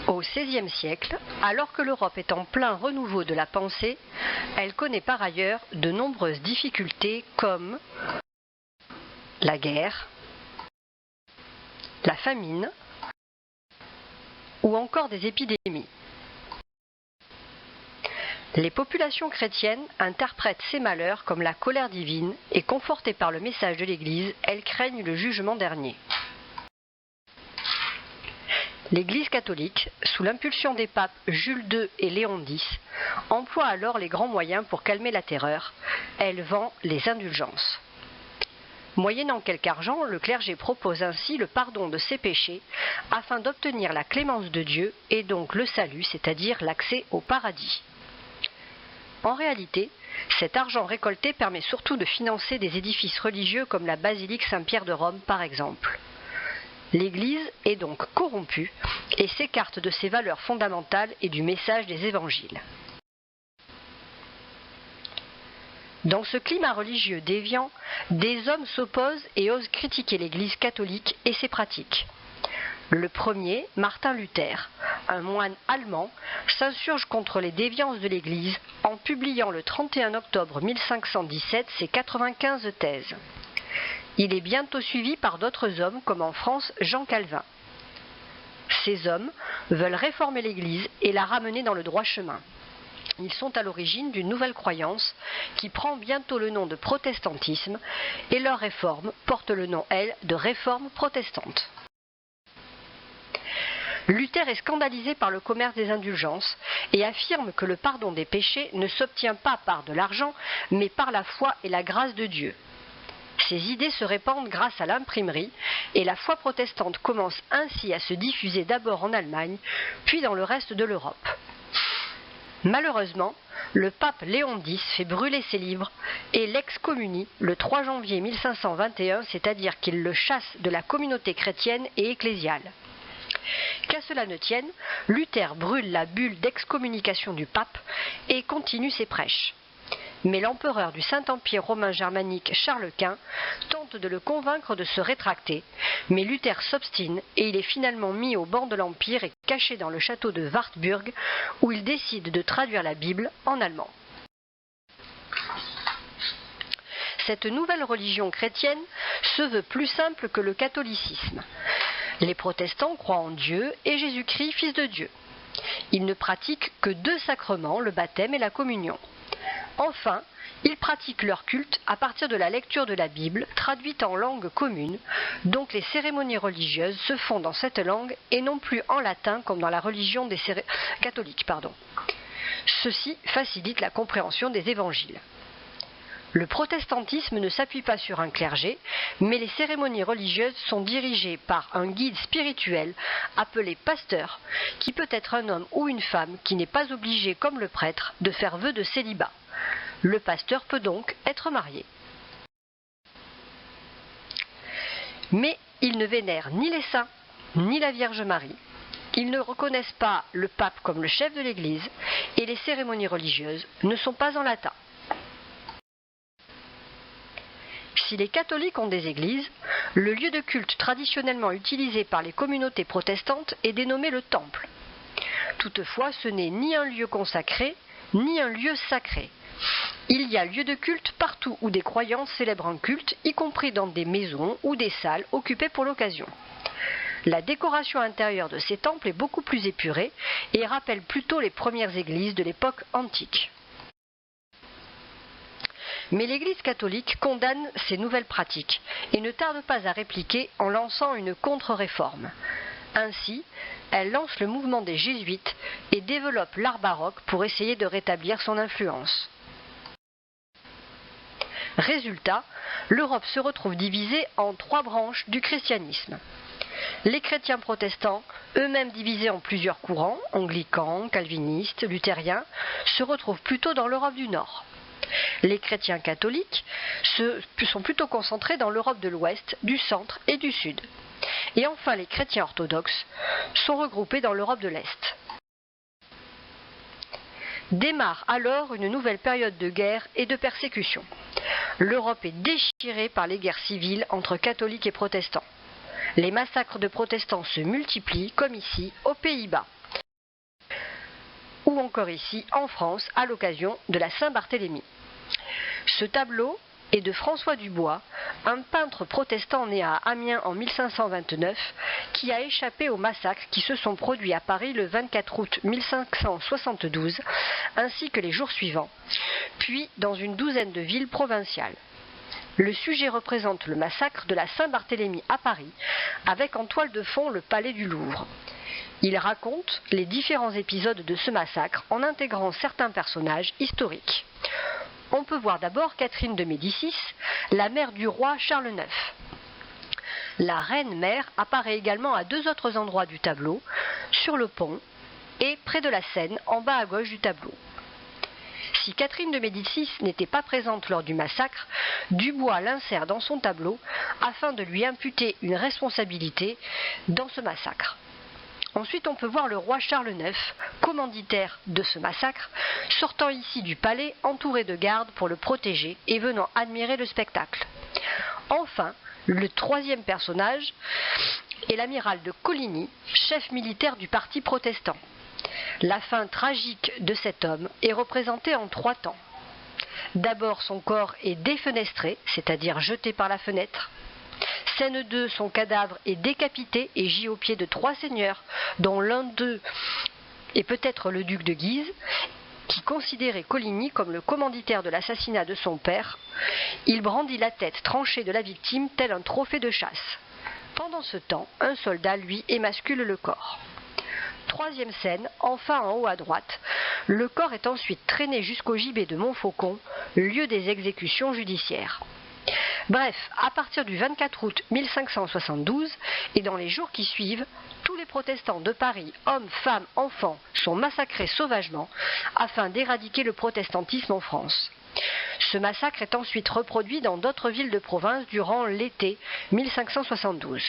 Au XVIe siècle, alors que l'Europe est en plein renouveau de la pensée, elle connaît par ailleurs de nombreuses difficultés comme la guerre, la famine ou encore des épidémies. Les populations chrétiennes interprètent ces malheurs comme la colère divine et confortées par le message de l'Église, elles craignent le jugement dernier. L'Église catholique, sous l'impulsion des papes Jules II et Léon X, emploie alors les grands moyens pour calmer la terreur. Elle vend les indulgences. Moyennant quelque argent, le clergé propose ainsi le pardon de ses péchés afin d'obtenir la clémence de Dieu et donc le salut, c'est-à-dire l'accès au paradis. En réalité, cet argent récolté permet surtout de financer des édifices religieux comme la basilique Saint-Pierre de Rome par exemple. L'Église est donc corrompue et s'écarte de ses valeurs fondamentales et du message des évangiles. Dans ce climat religieux déviant, des hommes s'opposent et osent critiquer l'Église catholique et ses pratiques. Le premier, Martin Luther, un moine allemand, s'insurge contre les déviances de l'Église en publiant le 31 octobre 1517 ses 95 thèses. Il est bientôt suivi par d'autres hommes comme en France Jean Calvin. Ces hommes veulent réformer l'Église et la ramener dans le droit chemin. Ils sont à l'origine d'une nouvelle croyance qui prend bientôt le nom de protestantisme et leur réforme porte le nom, elle, de réforme protestante. Luther est scandalisé par le commerce des indulgences et affirme que le pardon des péchés ne s'obtient pas par de l'argent mais par la foi et la grâce de Dieu. Ces idées se répandent grâce à l'imprimerie et la foi protestante commence ainsi à se diffuser d'abord en Allemagne, puis dans le reste de l'Europe. Malheureusement, le pape Léon X fait brûler ses livres et l'excommunie le 3 janvier 1521, c'est-à-dire qu'il le chasse de la communauté chrétienne et ecclésiale. Qu'à cela ne tienne, Luther brûle la bulle d'excommunication du pape et continue ses prêches. Mais l'empereur du Saint-Empire romain germanique Charles Quint tente de le convaincre de se rétracter, mais Luther s'obstine et il est finalement mis au banc de l'Empire et caché dans le château de Wartburg où il décide de traduire la Bible en allemand. Cette nouvelle religion chrétienne se veut plus simple que le catholicisme. Les protestants croient en Dieu et Jésus-Christ, fils de Dieu. Ils ne pratiquent que 2 sacrements, le baptême et la communion. Enfin, ils pratiquent leur culte à partir de la lecture de la Bible, traduite en langue commune, donc les cérémonies religieuses se font dans cette langue et non plus en latin comme dans la religion des catholiques. Ceci facilite la compréhension des évangiles. Le protestantisme ne s'appuie pas sur un clergé, mais les cérémonies religieuses sont dirigées par un guide spirituel appelé pasteur, qui peut être un homme ou une femme qui n'est pas obligé, comme le prêtre, de faire vœu de célibat. Le pasteur peut donc être marié. Mais ils ne vénèrent ni les saints, ni la Vierge Marie. Ils ne reconnaissent pas le pape comme le chef de l'Église, et les cérémonies religieuses ne sont pas en latin. Si les catholiques ont des églises, le lieu de culte traditionnellement utilisé par les communautés protestantes est dénommé le temple. Toutefois, ce n'est ni un lieu consacré, ni un lieu sacré. Il y a lieu de culte partout où des croyants célèbrent un culte, y compris dans des maisons ou des salles occupées pour l'occasion. La décoration intérieure de ces temples est beaucoup plus épurée et rappelle plutôt les premières églises de l'époque antique. Mais l'Église catholique condamne ces nouvelles pratiques et ne tarde pas à répliquer en lançant une contre-réforme. Ainsi, elle lance le mouvement des jésuites et développe l'art baroque pour essayer de rétablir son influence. Résultat, l'Europe se retrouve divisée en 3 branches du christianisme. Les chrétiens protestants, eux-mêmes divisés en plusieurs courants, anglicans, calvinistes, luthériens, se retrouvent plutôt dans l'Europe du Nord. Les chrétiens catholiques sont plutôt concentrés dans l'Europe de l'Ouest, du Centre et du Sud. Et enfin, les chrétiens orthodoxes sont regroupés dans l'Europe de l'Est. Démarre alors une nouvelle période de guerre et de persécution. L'Europe est déchirée par les guerres civiles entre catholiques et protestants. Les massacres de protestants se multiplient, comme ici, aux Pays-Bas. ou encore ici en France à l'occasion de la Saint-Barthélemy. Ce tableau est de François Dubois, un peintre protestant né à Amiens en 1529, qui a échappé aux massacres qui se sont produits à Paris le 24 août 1572, ainsi que les jours suivants, puis dans une douzaine de villes provinciales. Le sujet représente le massacre de la Saint-Barthélemy à Paris, avec en toile de fond le palais du Louvre. Il raconte les différents épisodes de ce massacre en intégrant certains personnages historiques. On peut voir d'abord Catherine de Médicis, la mère du roi Charles IX. La reine-mère apparaît également à deux autres endroits du tableau, sur le pont et près de la Seine, en bas à gauche du tableau. Si Catherine de Médicis n'était pas présente lors du massacre, Dubois l'insère dans son tableau afin de lui imputer une responsabilité dans ce massacre. Ensuite, on peut voir le roi Charles IX, commanditaire de ce massacre, sortant ici du palais entouré de gardes pour le protéger et venant admirer le spectacle. Enfin, le troisième personnage est l'amiral de Coligny, chef militaire du parti protestant. La fin tragique de cet homme est représentée en 3 temps. D'abord, son corps est défenestré, c'est-à-dire jeté par la fenêtre. Scène 2, son cadavre est décapité et gît aux pieds de 3 seigneurs, dont l'un d'eux est peut-être le duc de Guise, qui considérait Coligny comme le commanditaire de l'assassinat de son père. Il brandit la tête tranchée de la victime tel un trophée de chasse. Pendant ce temps, un soldat, lui, émascule le corps. Troisième scène, enfin en haut à droite, le corps est ensuite traîné jusqu'au gibet de Montfaucon, lieu des exécutions judiciaires. Bref, à partir du 24 août 1572 et dans les jours qui suivent, tous les protestants de Paris, hommes, femmes, enfants, sont massacrés sauvagement afin d'éradiquer le protestantisme en France. Ce massacre est ensuite reproduit dans d'autres villes de province durant l'été 1572.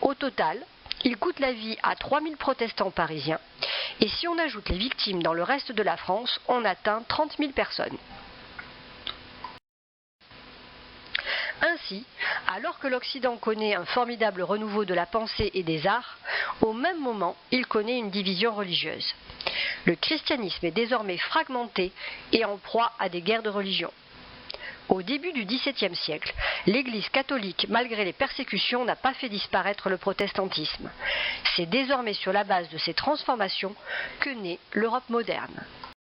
Au total, il coûte la vie à 3000 protestants parisiens et si on ajoute les victimes dans le reste de la France, on atteint 30 000 personnes. Ainsi, alors que l'Occident connaît un formidable renouveau de la pensée et des arts, au même moment, il connaît une division religieuse. Le christianisme est désormais fragmenté et en proie à des guerres de religion. Au début du XVIIe siècle, l'Église catholique, malgré les persécutions, n'a pas fait disparaître le protestantisme. C'est désormais sur la base de ces transformations que naît l'Europe moderne.